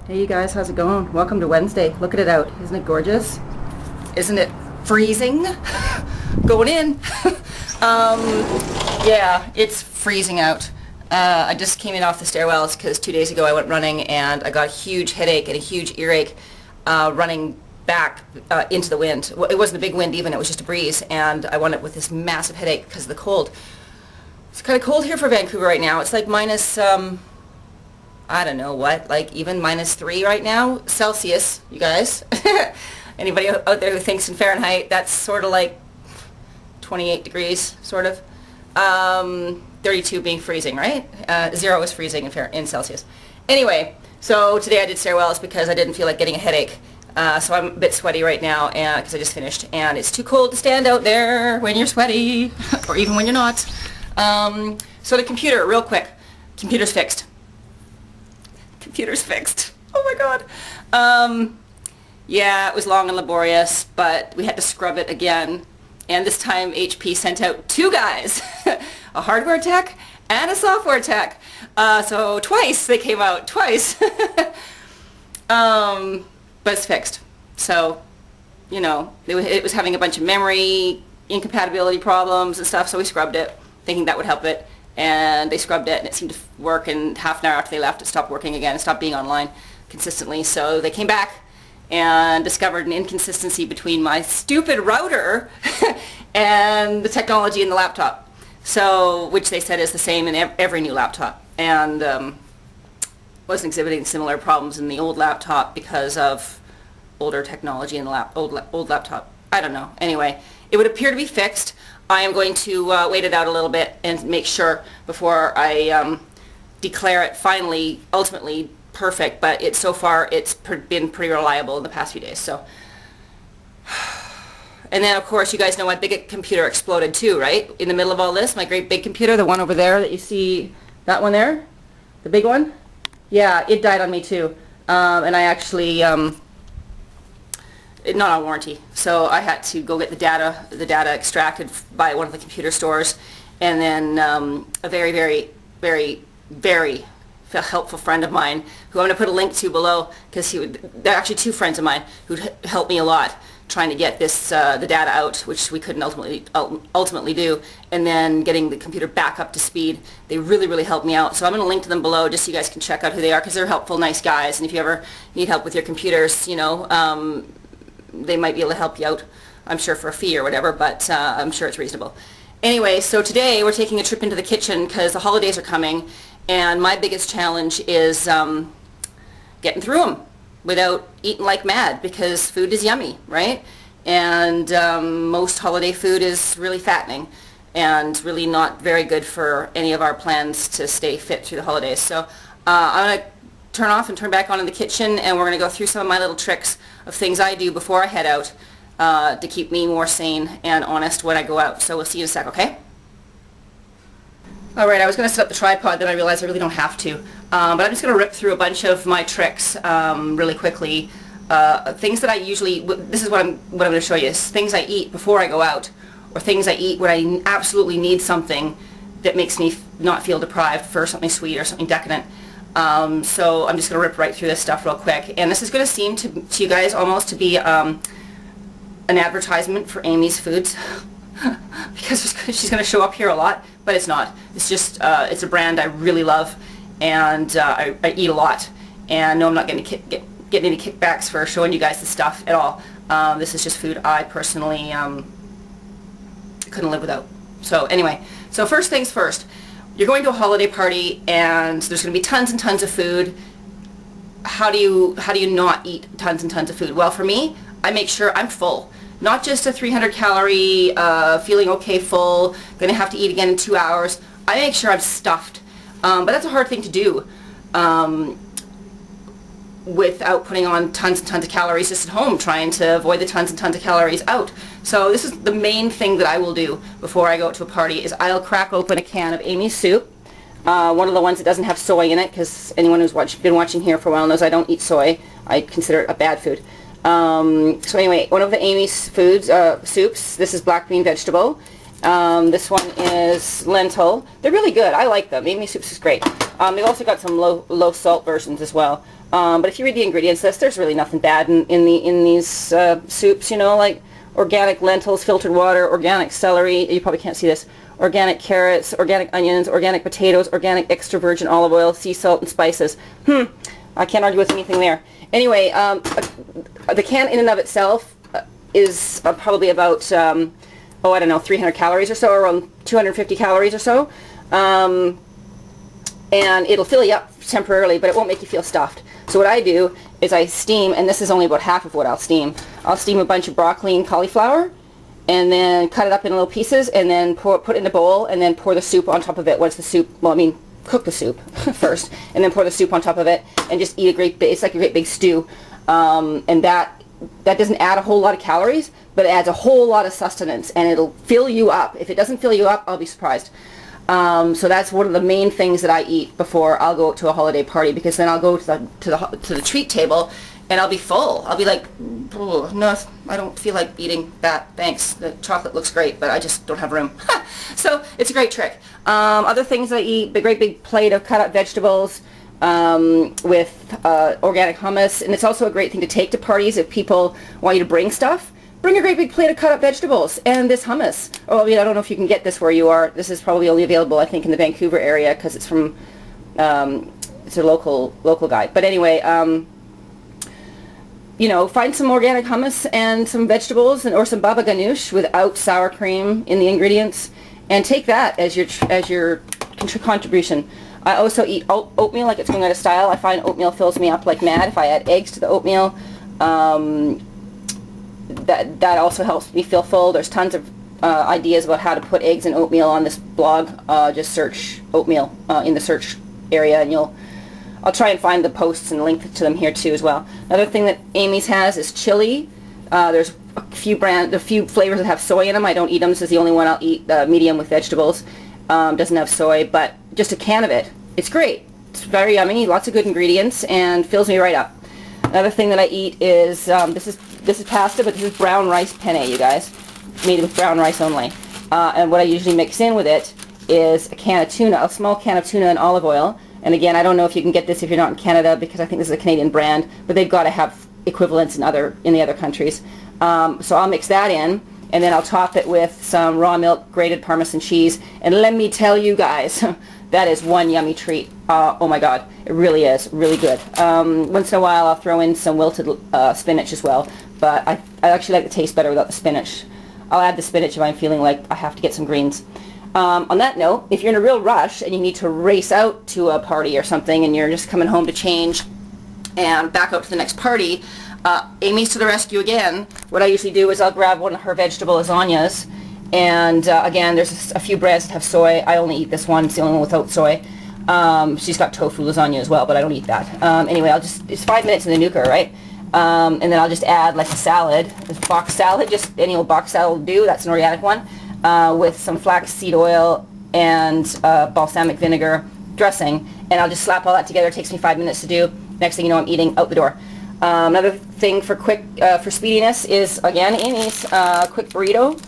Hey you guys, how's it going? Welcome to Wednesday. Look at it out. Isn't it gorgeous? Isn't it freezing? Going in. Yeah, it's freezing out. I just came in off the stairwells because 2 days ago I went running and I got a huge headache and a huge earache running back into the wind. Well, it wasn't a big wind even, it was just a breeze, and I wound up with this massive headache because of the cold. It's kind of cold here for Vancouver right now. It's like minus, I don't know what, like even -3 right now, Celsius, you guys. Anybody out there who thinks in Fahrenheit, that's sort of like 28 degrees, sort of. 32 being freezing, right? 0 is freezing in Celsius. Anyway, so today I did stairwells because I didn't feel like getting a headache. So I'm a bit sweaty right now because I just finished, and it's too cold to stand out there when you're sweaty, or even when you're not. So the computer, real quick. Computer's fixed. Computer's fixed. Oh my god. Yeah, it was long and laborious, but we had to scrub it again. And this time HP sent out 2 guys, a hardware tech and a software tech. So twice they came out, twice. But it's fixed. So, you know, it was having a bunch of memory incompatibility problems and stuff, so we scrubbed it, thinking that would help it. And they scrubbed it and it seemed to work, and half an hour after they left it stopped working again and stopped being online consistently. So they came back and discovered an inconsistency between my stupid router and the technology in the laptop. So, which they said is the same in every new laptop. And wasn't exhibiting similar problems in the old laptop because of older technology in the old laptop. I don't know. Anyway, it would appear to be fixed. I am going to wait it out a little bit and make sure before I declare it finally, ultimately perfect, but so far it's been pretty reliable in the past few days. So, and then of course you guys know my big computer exploded too, right? In the middle of all this, my great big computer, the one over there that you see, that one there, the big one, yeah, it died on me too. And I actually not on warranty, so I had to go get the data extracted by one of the computer stores, and then a very, very, very, very helpful friend of mine, who I'm going to put a link to below, because they're actually 2 friends of mine who helped me a lot trying to get this the data out, which we couldn't ultimately do, and then getting the computer back up to speed. They really, really helped me out. So I'm going to link to them below just so you guys can check out who they are, because they're helpful, nice guys, and if you ever need help with your computers, you know, they might be able to help you out, I'm sure, for a fee or whatever, but I'm sure it's reasonable. Anyway, so today we're taking a trip into the kitchen because the holidays are coming, and my biggest challenge is getting through them without eating like mad, because food is yummy, right? And most holiday food is really fattening and really not very good for any of our plans to stay fit through the holidays. So I'm going to turn off and turn back on in the kitchen, and we're going to go through some of my little tricks of things I do before I head out to keep me more sane and honest when I go out. So we'll see you in a sec, okay? Alright, I was going to set up the tripod, then I realized I really don't have to. But I'm just going to rip through a bunch of my tricks really quickly. Things that I usually, this is what I'm going to show you, is things I eat before I go out, or things I eat when I absolutely need something that makes me not feel deprived for something sweet or something decadent. So I'm just going to rip right through this stuff real quick. And this is going to seem to you guys almost to be an advertisement for Amy's Foods. Because she's going to show up here a lot, but it's not. It's just, it's a brand I really love, and I eat a lot. And no, I'm not going to get any kickbacks for showing you guys this stuff at all. This is just food I personally couldn't live without. So anyway, so first things first. You're going to a holiday party, and there's going to be tons and tons of food. How do you not eat tons and tons of food? Well, for me, I make sure I'm full. Not just a 300 calorie, feeling okay full, going to have to eat again in 2 hours. I make sure I'm stuffed. But that's a hard thing to do without putting on tons and tons of calories just at home, trying to avoid the tons and tons of calories out. So this is the main thing that I will do before I go to a party, is I'll crack open a can of Amy's soup. One of the ones that doesn't have soy in it, because anyone who's been watching here for a while knows I don't eat soy. I consider it a bad food. So anyway, one of the Amy's Foods soups, this is black bean vegetable. This one is lentil. They're really good. I like them. Amy's Soups is great. They've also got some low salt versions as well. But if you read the ingredients list, there's really nothing bad in these soups, you know, like organic lentils, filtered water, organic celery, you probably can't see this, organic carrots, organic onions, organic potatoes, organic extra virgin olive oil, sea salt, and spices. I can't argue with anything there. Anyway, the can in and of itself is probably about, oh, I don't know, 300 calories or so, around 250 calories or so. And it'll fill you up temporarily, but it won't make you feel stuffed. So what I do is I steam, and this is only about half of what I'll steam. I'll steam a bunch of broccoli and cauliflower, and then cut it up in little pieces, and then put it in a bowl, and then pour the soup on top of it. Once the soup, well, I mean, cook the soup first, and then pour the soup on top of it, and just eat a great, it's like a great big stew. And that doesn't add a whole lot of calories, but it adds a whole lot of sustenance, and it'll fill you up. If it doesn't fill you up, I'll be surprised. So that's one of the main things that I eat before I'll go to a holiday party, because then I'll go to the treat table and I'll be full. I'll be like, oh, no, I don't feel like eating that. Thanks. The chocolate looks great, but I just don't have room. So it's a great trick. Other things I eat, a great big plate of cut up vegetables with organic hummus, and it's also a great thing to take to parties if people want you to bring stuff. Bring a great big plate of cut up vegetables and this hummus. Oh, I mean, I don't know if you can get this where you are. This is probably only available, I think, in the Vancouver area, because it's from, it's a local guy. But anyway, you know, find some organic hummus and some vegetables, or some baba ganoush without sour cream in the ingredients, and take that as your contribution. I also eat oatmeal like it's going out of style. I find oatmeal fills me up like mad. If I add eggs to the oatmeal, that also helps me feel full. There's tons of ideas about how to put eggs in oatmeal on this blog. Just search oatmeal in the search area, and I'll try and find the posts and link to them here too as well. Another thing that Amy's has is chili. There's a few flavors that have soy in them. I don't eat them. This is the only one I'll eat, the medium with vegetables. Doesn't have soy, but just a can of it. It's great. It's very yummy, lots of good ingredients, and fills me right up. Another thing that I eat is, this is pasta, but this is brown rice penne, you guys. Made with brown rice only. And what I usually mix in with it is a can of tuna, a small can of tuna and olive oil. And again, I don't know if you can get this if you're not in Canada, because I think this is a Canadian brand, but they've got to have equivalents in the other countries. So I'll mix that in, and then I'll top it with some raw milk, grated Parmesan cheese, and let me tell you guys, that is one yummy treat. Oh my God, it really is, really good. Once in a while I'll throw in some wilted spinach as well, but I actually like the taste better without the spinach. I'll add the spinach if I'm feeling like I have to get some greens. On that note, if you're in a real rush and you need to race out to a party or something, and you're just coming home to change and back out to the next party, Amy's to the rescue again. What I usually do is I'll grab one of her vegetable lasagnas, and again, there's a few brands that have soy. I only eat this one. It's the only one without soy. She's got tofu lasagna as well, but I don't eat that. Anyway, it's 5 minutes in the nuker, right? And then I'll just add like a salad, a box salad, just any old box salad will do. That's an organic one, with some flaxseed oil and balsamic vinegar dressing, and I'll just slap all that together. It takes me 5 minutes to do. Next thing you know, I'm eating out the door. Another thing for for speediness is, again, Amy's quick burrito.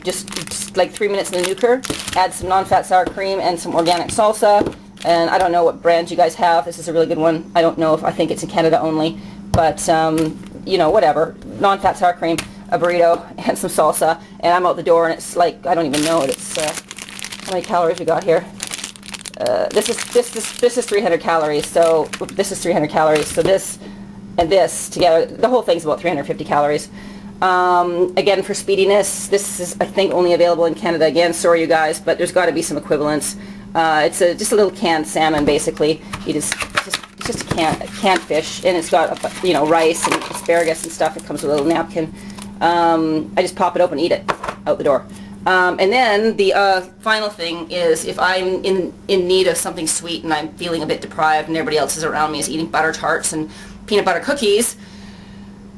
Just like 3 minutes in the nuker. Add some non-fat sour cream and some organic salsa. And I don't know what brand you guys have. This is a really good one. I don't know if I think it's in Canada only, but you know, whatever. Non-fat sour cream, a burrito, and some salsa, and I'm out the door. And it's like, I don't even know it. It's how many calories we got here? This is 300 calories. So this is 300 calories. So this and this together, the whole thing's about 350 calories. Again, for speediness, this is, I think, only available in Canada. Again, sorry you guys, but there's got to be some equivalents. It's just a little canned salmon, basically. It's just a canned fish, and it's got, you know, rice and asparagus and stuff. It comes with a little napkin. I just pop it open and eat it out the door. And then the final thing is, if I'm in need of something sweet and I'm feeling a bit deprived and everybody else is around me is eating butter tarts and peanut butter cookies,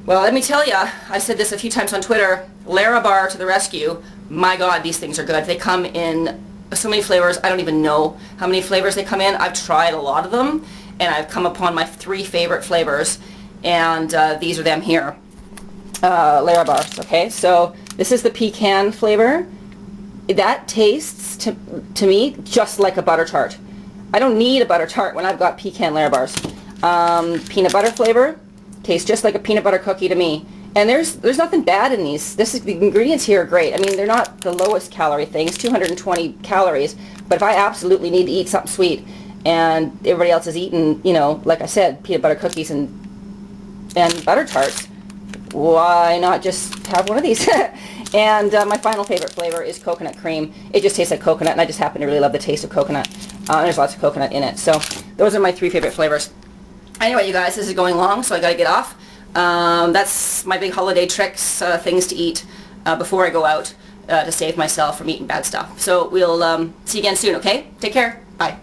well, let me tell you, I said this a few times on Twitter, Larabar to the rescue. My God, these things are good. They come in so many flavors. I don't even know how many flavors they come in. I've tried a lot of them, and I've come upon my 3 favorite flavors, and these are them here. Larabars, okay? So this is the pecan flavor. That tastes, to me, just like a butter tart. I don't need a butter tart when I've got pecan Larabars. Peanut butter flavor, tastes just like a peanut butter cookie to me. And there's nothing bad in these. The ingredients here are great. I mean, they're not the lowest calorie things, 220 calories, but if I absolutely need to eat something sweet and everybody else is eating, you know, like I said, peanut butter cookies and butter tarts, why not just have one of these? And my final favorite flavor is coconut cream. It just tastes like coconut, and I just happen to really love the taste of coconut. There's lots of coconut in it. So those are my 3 favorite flavors. Anyway, you guys, this is going long, so I got to get off. That's my big holiday tricks, things to eat before I go out to save myself from eating bad stuff. So we'll see you again soon, okay? Take care. Bye.